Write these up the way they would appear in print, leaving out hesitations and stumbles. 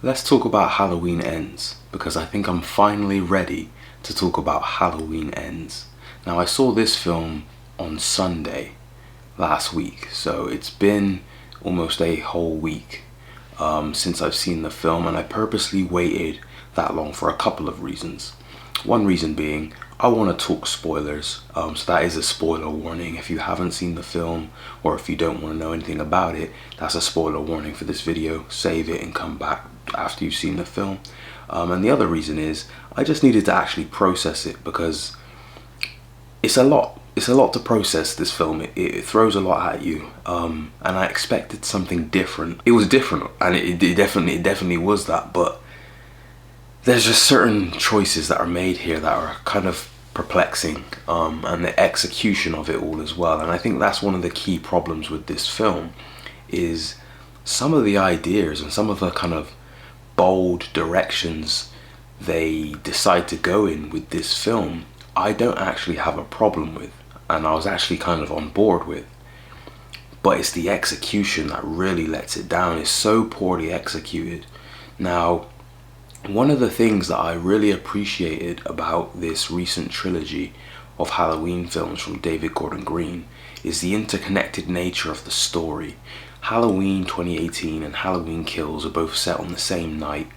Let's talk about Halloween Ends, because I think I'm finally ready to talk about Halloween Ends. Now, I saw this film on Sunday last week, so it's been almost a whole week since I've seen the film, and I purposely waited that long for a couple of reasons. One reason being, I want to talk spoilers, so that is a spoiler warning. If you haven't seen the film, or if you don't want to know anything about it, that's a spoiler warning for this video. Save it and come back after you've seen the film. And the other reason is, I just needed to actually process it, because it's a lot to process, this film. It throws a lot at you, and I expected something different. It was different, and it definitely was that, but there's just certain choices that are made here that are kind of perplexing, and the execution of it all as well. And I think that's one of the key problems with this film, is some of the ideas and some of the kind of bold directions they decide to go in with this film, I don't actually have a problem with, and I was actually kind of on board with. But it's the execution that really lets it down. It's so poorly executed. Now, one of the things that I really appreciated about this recent trilogy of Halloween films from David Gordon Green is the interconnected nature of the story. Halloween 2018 and Halloween Kills are both set on the same night,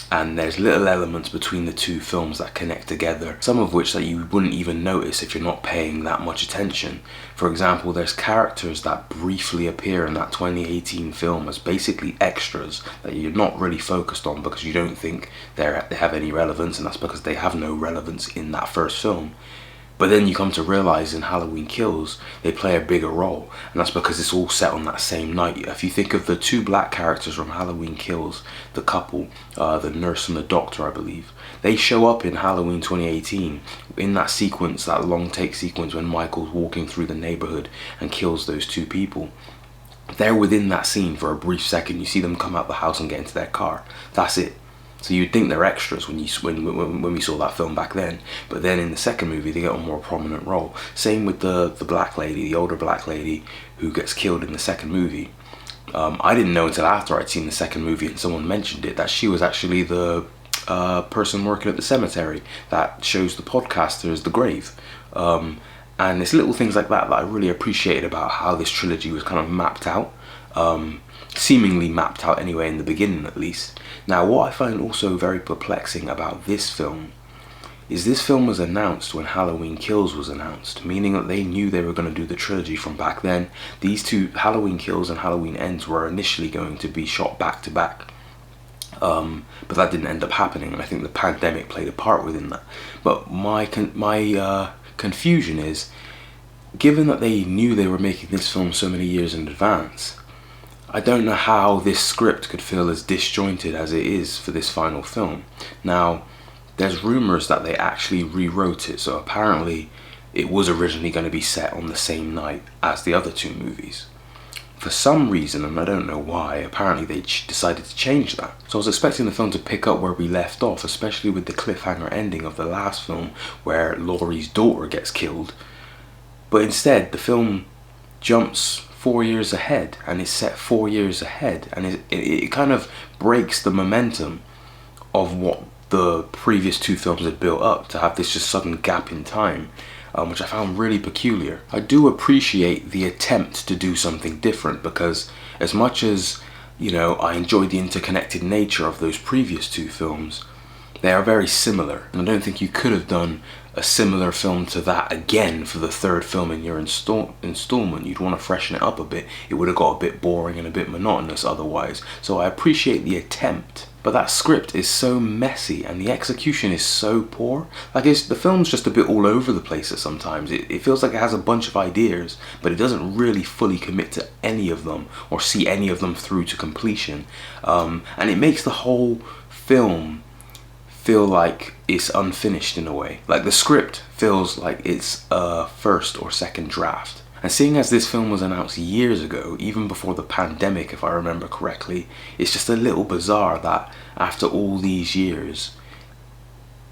and there's little elements between the two films that connect together, some of which that you wouldn't even notice if you're not paying that much attention. For example, there's characters that briefly appear in that 2018 film as basically extras that you're not really focused on because you don't think they have any relevance, and that's because they have no relevance in that first film. But then you come to realize in Halloween Kills, they play a bigger role, and that's because it's all set on that same night. If you think of the two black characters from Halloween Kills, the couple, the nurse and the doctor, I believe, they show up in Halloween 2018 in that sequence, that long take sequence when Michael's walking through the neighborhood and kills those two people. They're within that scene for a brief second. You see them come out the house and get into their car. That's it. So you'd think they're extras when we saw that film back then, but then in the second movie they get a more prominent role. Same with the black lady, the older black lady who gets killed in the second movie. I didn't know until after I'd seen the second movie and someone mentioned it that she was actually the person working at the cemetery that shows the podcasters the grave. And it's little things like that that I really appreciated about how this trilogy was kind of mapped out. Seemingly mapped out anyway in the beginning at least. Now, what I find also very perplexing about this film is this film was announced when Halloween Kills was announced, meaning that they knew they were going to do the trilogy from back then. These two, Halloween Kills and Halloween Ends, were initially going to be shot back to back, but that didn't end up happening, and I think the pandemic played a part within that. But my confusion is, given that they knew they were making this film so many years in advance, I don't know how this script could feel as disjointed as it is for this final film. Now, there's rumors that they actually rewrote it, so apparently it was originally going to be set on the same night as the other two movies. For some reason, and I don't know why, apparently they decided to change that. So I was expecting the film to pick up where we left off, especially with the cliffhanger ending of the last film where Laurie's daughter gets killed. But instead, the film jumps 4 years ahead, and it's set 4 years ahead, and it kind of breaks the momentum of what the previous two films had built up to have this just sudden gap in time, which I found really peculiar. I do appreciate the attempt to do something different, because as much as, you know, I enjoyed the interconnected nature of those previous two films, they are very similar, and I don't think you could have done a similar film to that again for the third film in your installment. You'd want to freshen it up a bit. It would have got a bit boring and a bit monotonous otherwise. So I appreciate the attempt, but that script is so messy and the execution is so poor. Like, the film's just a bit all over the place at sometimes. It feels like it has a bunch of ideas, but it doesn't really fully commit to any of them or see any of them through to completion. And it makes the whole film feel like it's unfinished in a way. Like, the script feels like it's a first or second draft. And seeing as this film was announced years ago, even before the pandemic if I remember correctly, it's just a little bizarre that after all these years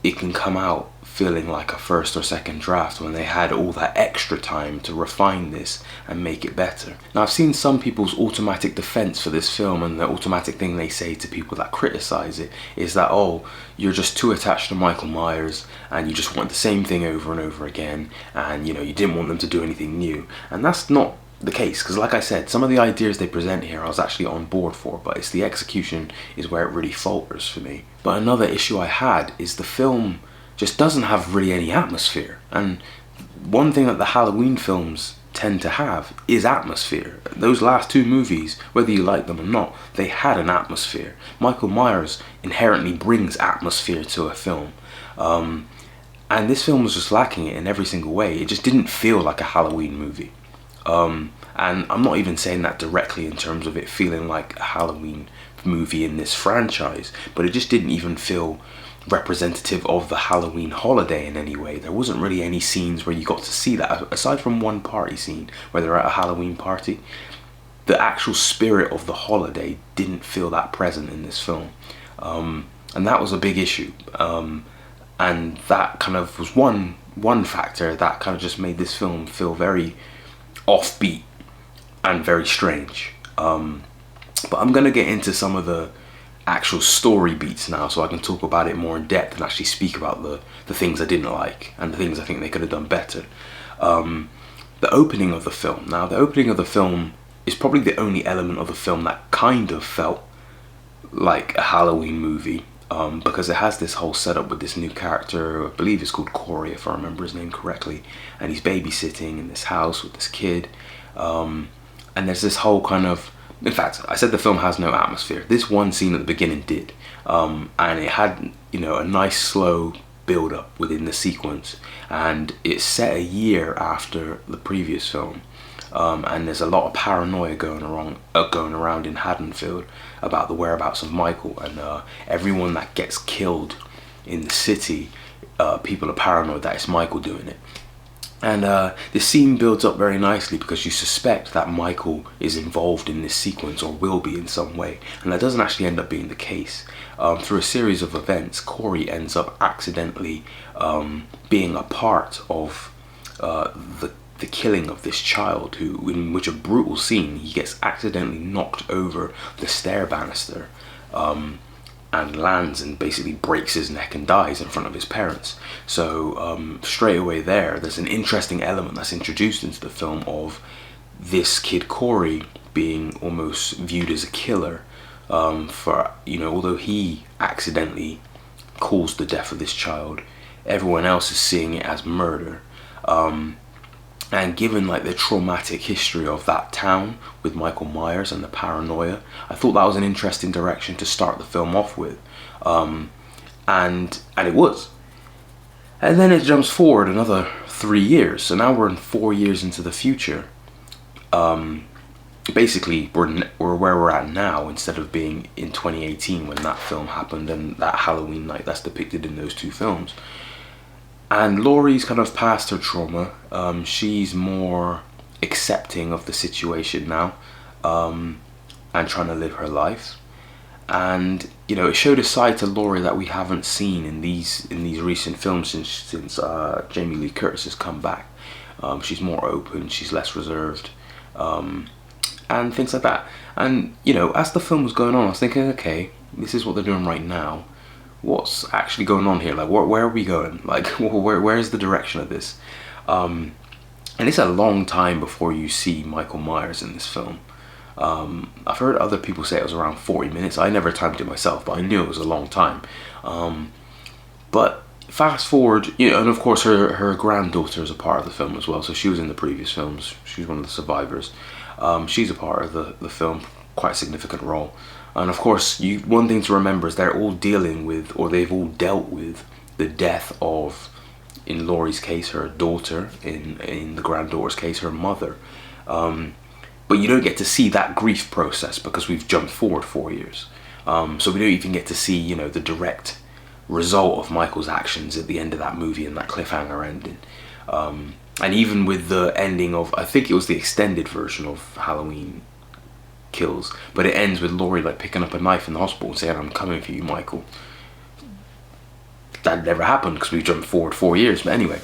it can come out feeling like a first or second draft when they had all that extra time to refine this and make it better. Now, I've seen some people's automatic defense for this film, and the automatic thing they say to people that criticize it is that, oh, you're just too attached to Michael Myers and you just want the same thing over and over again, and you didn't want them to do anything new. And that's not the case, because like I said, some of the ideas they present here I was actually on board for, but it's the execution is where it really falters for me. But another issue I had is the film just doesn't have really any atmosphere. And one thing that the Halloween films tend to have is atmosphere. Those last two movies, whether you like them or not, they had an atmosphere. Michael Myers inherently brings atmosphere to a film. And this film was just lacking it in every single way. It just didn't feel like a Halloween movie. And I'm not even saying that directly in terms of it feeling like a Halloween movie in this franchise, but it just didn't even feel representative of the Halloween holiday in any way. There wasn't really any scenes where you got to see that, aside from one party scene where they're at a Halloween party. The actual spirit of the holiday didn't feel that present in this film, and that was a big issue, and that kind of was one factor that kind of just made this film feel very offbeat and very strange. But I'm gonna get into some of the actual story beats now, so I can talk about it more in depth and actually speak about the things I didn't like and the things I think they could have done better. The opening of the film. Now, the opening of the film is probably the only element of the film that kind of felt like a Halloween movie, because it has this whole setup with this new character, I believe it's called Corey if I remember his name correctly, and he's babysitting in this house with this kid, and there's this whole kind of, in fact, I said the film has no atmosphere. This one scene at the beginning did, and it had, a nice slow build up within the sequence, and it's set a year after the previous film, and there's a lot of paranoia going around in Haddonfield about the whereabouts of Michael, and everyone that gets killed in the city, people are paranoid that it's Michael doing it. And this scene builds up very nicely because you suspect that Michael is involved in this sequence or will be in some way, and that doesn't actually end up being the case. Through a series of events, Corey ends up accidentally being a part of the killing of this child, in which a brutal scene, he gets accidentally knocked over the stair banister, and lands and basically breaks his neck and dies in front of his parents. So straight away there's an interesting element that's introduced into the film of this kid Corey being almost viewed as a killer, for although he accidentally caused the death of this child, everyone else is seeing it as murder. And given the traumatic history of that town with Michael Myers and the paranoia, I thought that was an interesting direction to start the film off with, and it was. And then it jumps forward another 3 years, so now we're 4 years into the future. Basically, we're where we're at now instead of being in 2018 when that film happened and that Halloween night that's depicted in those two films. And Laurie's kind of past her trauma. She's more accepting of the situation now, and trying to live her life. And it showed a side to Laurie that we haven't seen in these recent films since Jamie Lee Curtis has come back. She's more open, she's less reserved, and things like that. And as the film was going on, I was thinking, okay, this is what they're doing right now. What's actually going on here? Where are we going? Where's the direction of this? And it's a long time before you see Michael Myers in this film. I've heard other people say it was around 40 minutes. I never timed it myself, but I knew it was a long time. But fast forward, and of course her granddaughter is a part of the film as well. So she was in the previous films. She's one of the survivors. She's a part of the film, quite a significant role. And of course, one thing to remember is they're all dealing with, or they've all dealt with, the death of, in Laurie's case, her daughter, in the granddaughter's case, her mother. But you don't get to see that grief process because we've jumped forward 4 years. So we don't even get to see, the direct result of Michael's actions at the end of that movie and that cliffhanger ending. And even with the ending of, I think it was the extended version of Halloween Kills, but it ends with Laurie picking up a knife in the hospital and saying, "I'm coming for you, Michael." that never happened because we jumped forward 4 years. But anyway,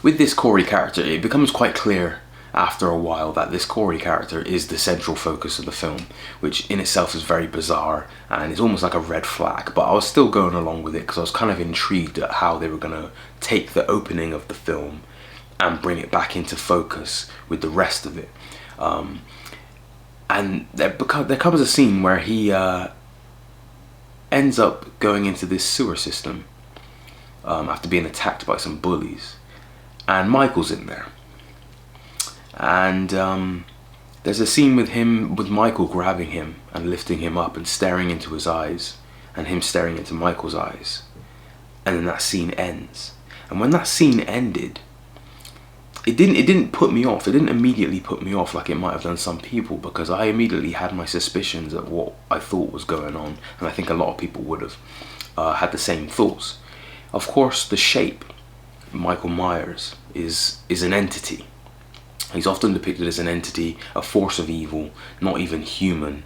with this Corey character, it becomes quite clear after a while that this Corey character is the central focus of the film, which in itself is very bizarre and it's almost like a red flag. But I was still going along with it because I was kind of intrigued at how they were going to take the opening of the film and bring it back into focus with the rest of it. And there comes a scene where he ends up going into this sewer system after being attacked by some bullies, and Michael's in there. And there's a scene with Michael grabbing him and lifting him up and staring into his eyes, and him staring into Michael's eyes, and then that scene ends. And when that scene ended, it didn't put me off. It didn't immediately put me off like it might have done some people, because I immediately had my suspicions of what I thought was going on, and I think a lot of people would have had the same thoughts. Of course, the Shape, Michael Myers, is an entity. He's often depicted as an entity, a force of evil, not even human.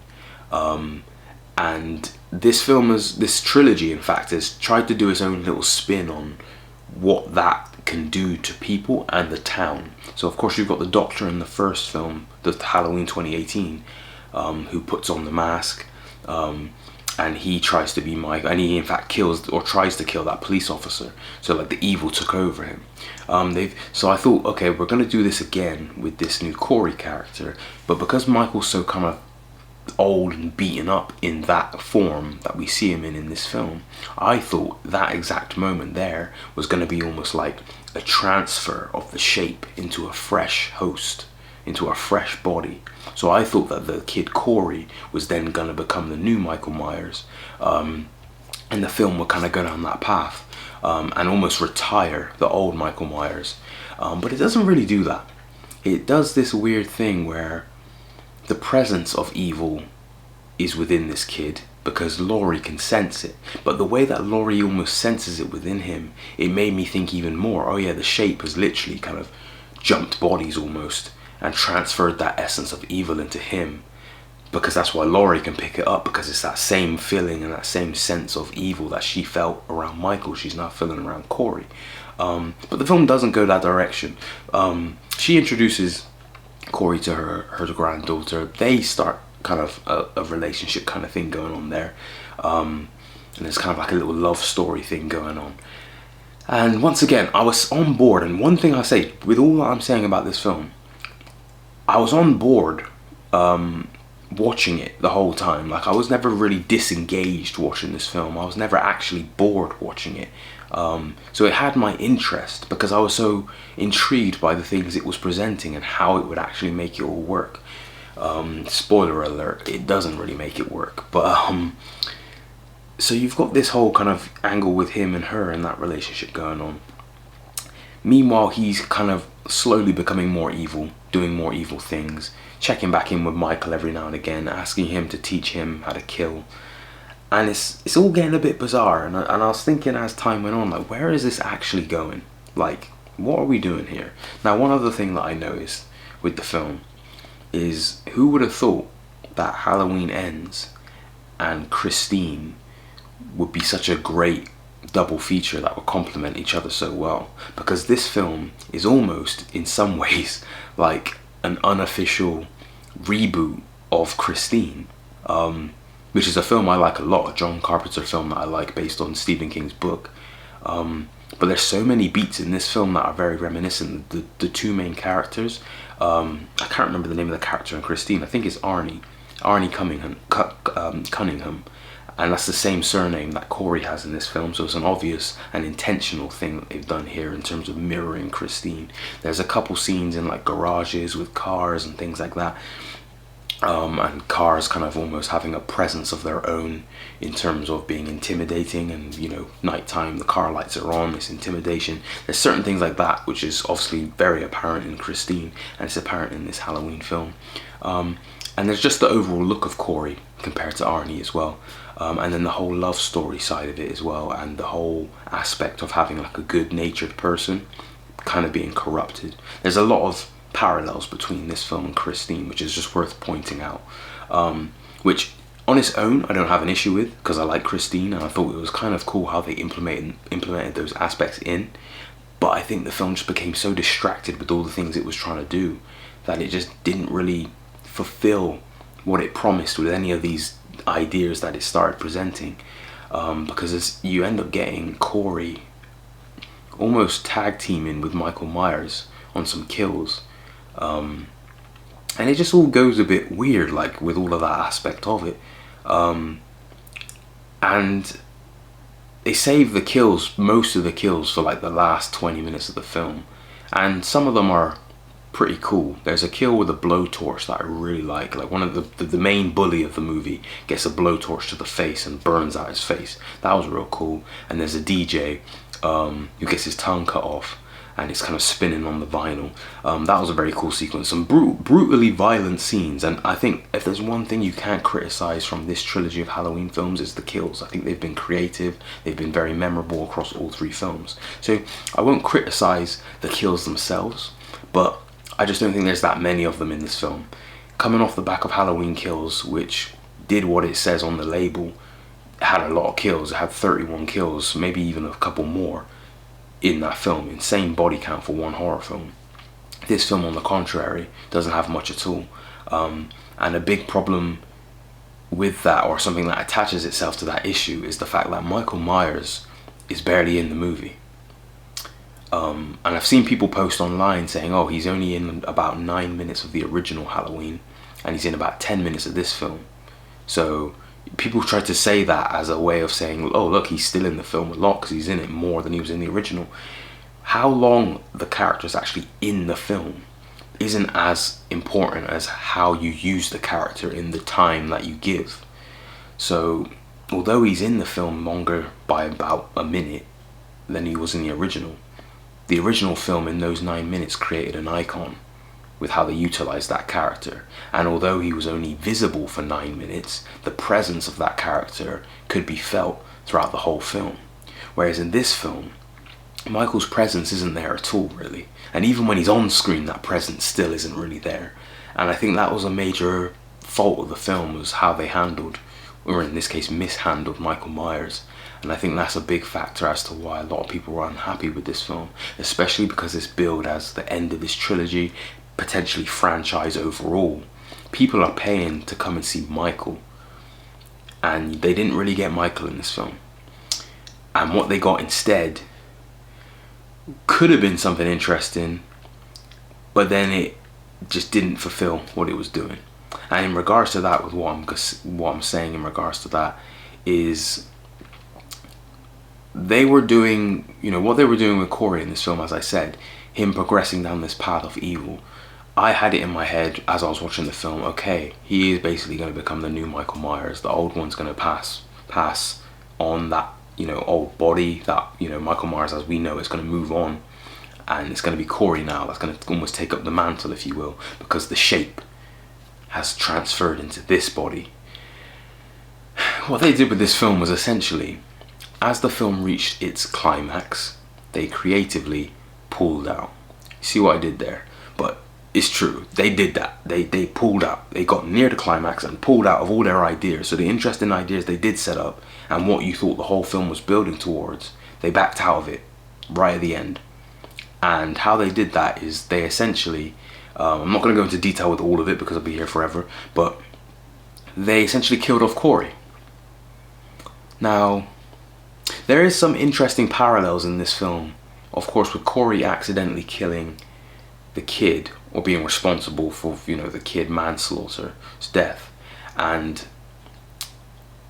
And this trilogy, in fact, has tried to do its own little spin on what that can do to people and the town. So of course you've got the Doctor in the first film, the Halloween 2018, who puts on the mask, and he tries to be Mike, and he in fact kills or tries to kill that police officer. So like the evil took over him. So I thought, okay, we're going to do this again with this new Corey character, but because Michael's so kind of old and beaten up in that form that we see him in this film, I thought that exact moment there was going to be almost like a transfer of the Shape into a fresh host, into a fresh body. So I thought that the kid Corey was then going to become the new Michael Myers, and the film would kind of go down that path, and almost retire the old Michael Myers. But it doesn't really do that. It does this weird thing where the presence of evil is within this kid because Laurie can sense it. But the way that Laurie almost senses it within him, it made me think even more, oh yeah, the Shape has literally kind of jumped bodies almost and transferred that essence of evil into him, because that's why Laurie can pick it up, because it's that same feeling and that same sense of evil that she felt around Michael, she's now feeling around Corey. But the film doesn't go that direction. She introduces Corey to her granddaughter. They start kind of a relationship kind of thing going on there, and there's kind of like a little love story thing going on. And once again, I was on board. And one thing I say, with all that I'm saying about this film, I was on board watching it the whole time. Like, I was never really disengaged watching this film. I was never actually bored watching it. So it had my interest because I was so intrigued by the things it was presenting and how it would actually make it all work. Spoiler alert, it doesn't really make it work. But so you've got this whole kind of angle with him and her and that relationship going on. Meanwhile, he's kind of slowly becoming more evil, doing more evil things, checking back in with Michael every now and again, asking him to teach him how to kill. And it's all getting a bit bizarre, and I was thinking as time went on, like, where is this actually going? Like, what are we doing here? Now, one other thing that I noticed with the film is, who would have thought that Halloween Ends and Christine would be such a great double feature that would complement each other so well? Because this film is almost, in some ways, like an unofficial reboot of Christine, which is a film I like a lot, a John Carpenter film that I like based on Stephen King's book. But there's so many beats in this film that are very reminiscent. The two main characters, I can't remember the name of the character in Christine. I think it's Arnie Cunningham, and that's the same surname that Corey has in this film. So it's an obvious and intentional thing that they've done here in terms of mirroring Christine. There's a couple scenes in like garages with cars and things like that. And cars kind of almost having a presence of their own in terms of being intimidating, and you know, nighttime, the car lights are on, it's intimidation. There's certain things like that which is obviously very apparent in Christine, and it's apparent in this Halloween film. And there's just the overall look of Corey compared to Arnie as well, and then the whole love story side of it as well, and the whole aspect of having like a good-natured person kind of being corrupted. There's a lot of parallels between this film and Christine, which is just worth pointing out, which On its own, I don't have an issue with, because I like Christine and I thought it was kind of cool how they implemented those aspects in. But I think the film just became so distracted with all the things it was trying to do that it just didn't really fulfill what it promised with any of these ideas that it started presenting. Because you end up getting Corey almost tag teaming with Michael Myers on some kills. And it just all goes a bit weird, like with all of that aspect of it. And they save the kills, most of the kills, for like the last 20 minutes of the film. And some of them are pretty cool. There's a kill with a blowtorch that I really like one of the main bully of the movie gets a blowtorch to the face and burns out his face. That was real cool. And there's a DJ who gets his tongue cut off and it's kind of spinning on the vinyl. That was a very cool sequence. Some brutally violent scenes, and I think if there's one thing you can't criticize from this trilogy of Halloween films, it's the kills. I think they've been creative, they've been very memorable across all three films. So I won't criticize the kills themselves, but I just don't think there's that many of them in this film. Coming off the back of Halloween Kills, which did what it says on the label, it had a lot of kills. It had 31 kills, maybe even a couple more in that film. Insane body count for one horror film. This film, on the contrary, doesn't have much at all. And a big problem with that, or something that attaches itself to that issue, is the fact that Michael Myers is barely in the movie. And I've seen people post online saying, oh, he's only in about 9 minutes of the original Halloween and he's in about 10 minutes of this film. So people try to say that as a way of saying, oh look, he's still in the film a lot because he's in it more than he was in the original. How long the character's actually in the film isn't as important as how you use the character in the time that you give. So although he's in the film longer by about a minute than he was in the original film in those 9 minutes created an icon with how they utilized that character. And although he was only visible for 9 minutes, the presence of that character could be felt throughout the whole film. Whereas in this film, Michael's presence isn't there at all, really. And even when he's on screen, that presence still isn't really there. And I think that was a major fault of the film, was how they handled, or in this case mishandled, Michael Myers. And I think that's a big factor as to why a lot of people were unhappy with this film, especially because it's billed as the end of this trilogy, potentially franchise overall. People are paying to come and see Michael, and they didn't really get Michael in this film. And what they got instead could have been something interesting, but then it just didn't fulfill what it was doing. And in regards to that, with what I'm saying in regards to that is, they were doing, what they were doing with Corey in this film, as I said, him progressing down this path of evil. I had it in my head as I was watching the film, okay, he is basically going to become the new Michael Myers. The old one's going to pass on that, old body that, Michael Myers as we know is going to move on. And it's going to be Corey now that's going to almost take up the mantle, if you will, because the shape has transferred into this body. What they did with this film was essentially, as the film reached its climax, they creatively pulled out. See what I did there? But it's true, they did that. They pulled out. They got near the climax and pulled out of all their ideas. So the interesting ideas they did set up and what you thought the whole film was building towards, they backed out of it right at the end. And how they did that is they essentially, I'm not going to go into detail with all of it because I'll be here forever, but they essentially killed off Corey. Now, there is some interesting parallels in this film, of course, with Corey accidentally killing the kid, or being responsible for, the kid manslaughter's death, and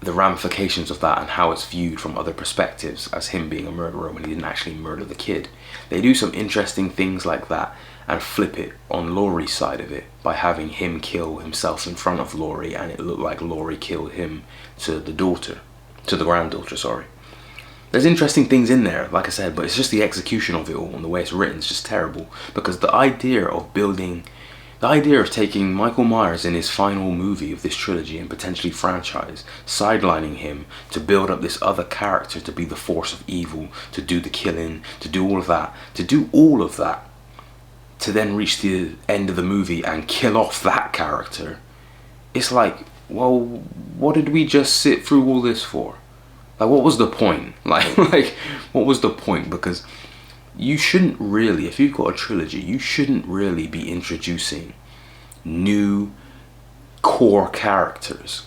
the ramifications of that and how it's viewed from other perspectives as him being a murderer when he didn't actually murder the kid. They do some interesting things like that and flip it on Laurie's side of it by having him kill himself in front of Laurie, and it looked like Laurie killed him to the granddaughter, sorry. There's interesting things in there, like I said, but it's just the execution of it all and the way it's written is just terrible. Because the idea of taking Michael Myers in his final movie of this trilogy and potentially franchise, sidelining him to build up this other character to be the force of evil, to do the killing, to do all of that, to then reach the end of the movie and kill off that character, it's like well, what did we just sit through all this for? Like, what was the point? Like, what was the point? Because you shouldn't really, if you've got a trilogy, you shouldn't really be introducing new core characters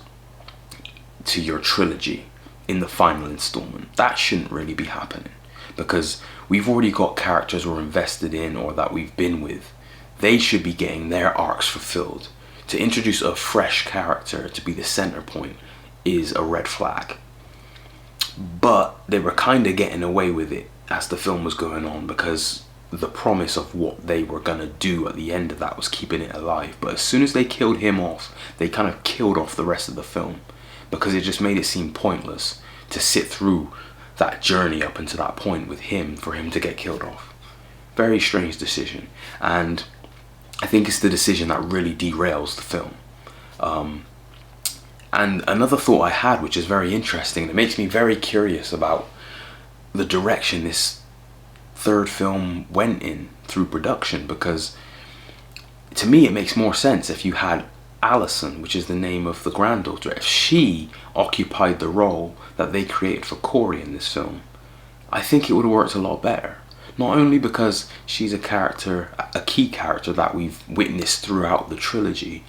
to your trilogy in the final installment. That shouldn't really be happening, because we've already got characters we're invested in or that we've been with. They should be getting their arcs fulfilled. To introduce a fresh character to be the center point is a red flag. But they were kind of getting away with it as the film was going on, because the promise of what they were going to do at the end of that was keeping it alive. But as soon as they killed him off, they kind of killed off the rest of the film, because it just made it seem pointless to sit through that journey up until that point with him, for him to get killed off. Very strange decision, and I think it's the decision that really derails the film. And another thought I had, which is very interesting, that makes me very curious about the direction this third film went in through production, because to me it makes more sense if you had Allison, which is the name of the granddaughter, if she occupied the role that they created for Corey in this film. I think it would have worked a lot better. Not only because she's a character, a key character that we've witnessed throughout the trilogy,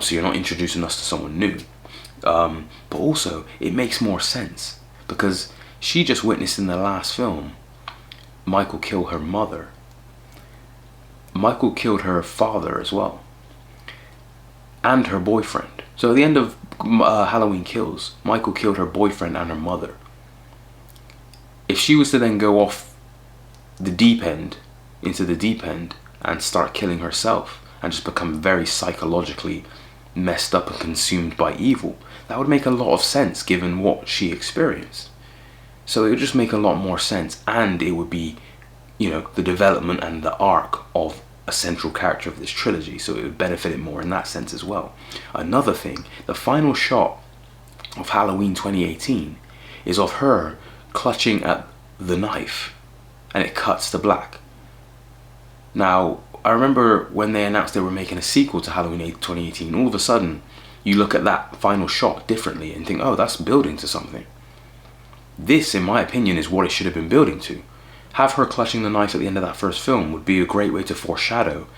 so you're not introducing us to someone new, but also it makes more sense because she just witnessed in the last film Michael kill her mother. Michael killed her father as well, and her boyfriend. So at the end of Halloween Kills, Michael killed her boyfriend and her mother. If she was to then go off the deep end, into the deep end, and start killing herself and just become very psychologically messed up and consumed by evil, that would make a lot of sense given what she experienced. So it would just make a lot more sense, and it would be, the development and the arc of a central character of this trilogy, so it would benefit it more in that sense as well. Another thing, the final shot of Halloween 2018 is of her clutching at the knife, and it cuts to black. Now, I remember when they announced they were making a sequel to Halloween 2018, all of a sudden you look at that final shot differently and think, oh, that's building to something. This, in my opinion, is what it should have been building to. Have her clutching the knife at the end of that first film would be a great way to foreshadow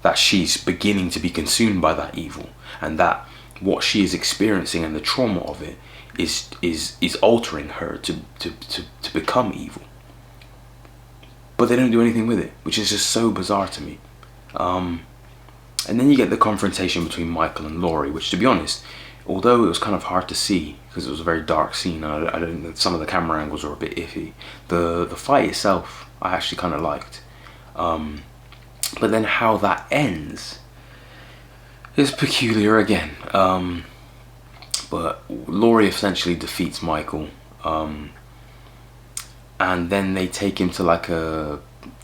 that she's beginning to be consumed by that evil, and that what she is experiencing and the trauma of it is altering her to become evil. But they don't do anything with it, which is just so bizarre to me. And then you get the confrontation between Michael and Laurie, which, to be honest, although it was kind of hard to see because it was a very dark scene, I don't think some of the camera angles were a bit iffy. The fight itself I actually kind of liked, but then how that ends is peculiar again. But Laurie essentially defeats Michael, and then they take him to like a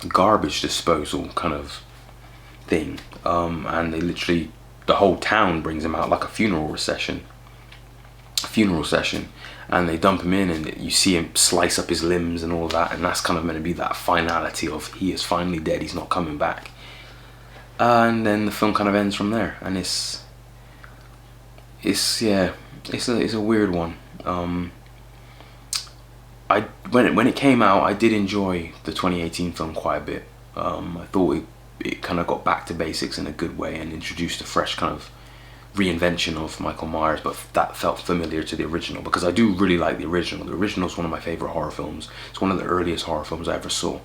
garbage disposal kind of thing, and they literally, the whole town brings him out like a funeral session, and they dump him in, and you see him slice up his limbs and all that, and that's kind of meant to be that finality of he is finally dead, he's not coming back. And then the film kind of ends from there, and it's a weird one. When it came out, I did enjoy the 2018 film quite a bit. I thought it kind of got back to basics in a good way and introduced a fresh kind of reinvention of Michael Myers, but that felt familiar to the original, because I do really like the original. The original is one of my favorite horror films. It's one of the earliest horror films I ever saw.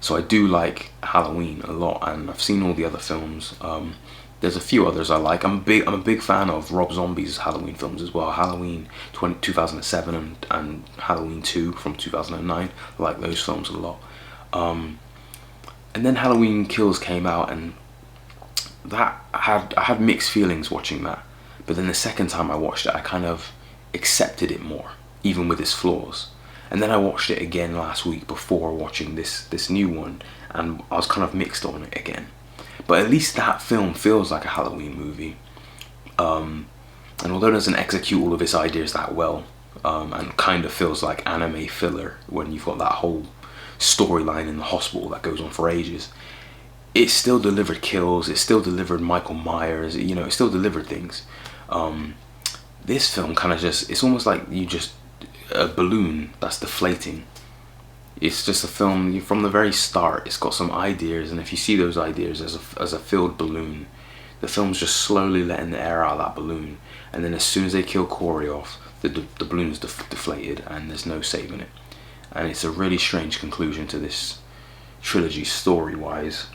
So I do like Halloween a lot, and I've seen all the other films. There's a few others I like. I'm a big fan of Rob Zombie's Halloween films as well. Halloween 2007 and Halloween 2 from 2009. I like those films a lot. And then Halloween Kills came out, and that I had mixed feelings watching that. But then the second time I watched it, I kind of accepted it more, even with its flaws. And then I watched it again last week before watching this new one, and I was kind of mixed on it again. But at least that film feels like a Halloween movie. And although it doesn't execute all of its ideas that well, and kind of feels like anime filler when you've got that whole storyline in the hospital that goes on for ages, it still delivered kills, it still delivered Michael Myers, it still delivered things. This film kind of just, it's almost like a balloon that's deflating. It's just a film, from the very start, it's got some ideas, and if you see those ideas as a filled balloon, the film's just slowly letting the air out of that balloon, and then as soon as they kill Corey off, the balloon's deflated, and there's no saving it. And it's a really strange conclusion to this trilogy story-wise,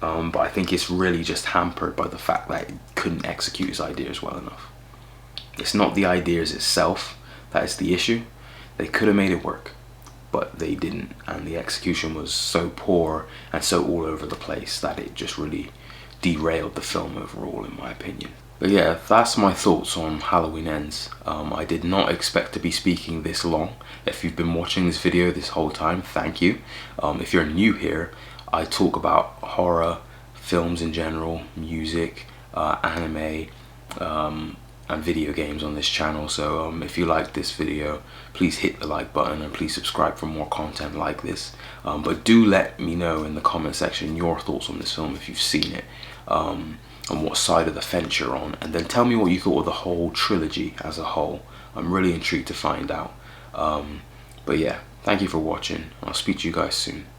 but I think it's really just hampered by the fact that it couldn't execute his ideas well enough. It's not the ideas itself that is the issue. They could have made it work, but they didn't, and the execution was so poor and so all over the place that it just really derailed the film overall, in my opinion. But yeah, that's my thoughts on Halloween Ends. I did not expect to be speaking this long. If you've been watching this video this whole time, thank you. If you're new here, I talk about horror, films in general, music, anime, and video games on this channel. So if you like this video, please hit the like button and please subscribe for more content like this. But do let me know in the comment section your thoughts on this film if you've seen it, and what side of the fence you're on, and then tell me what you thought of the whole trilogy as a whole. I'm really intrigued to find out. But yeah, thank you for watching. I'll speak to you guys soon.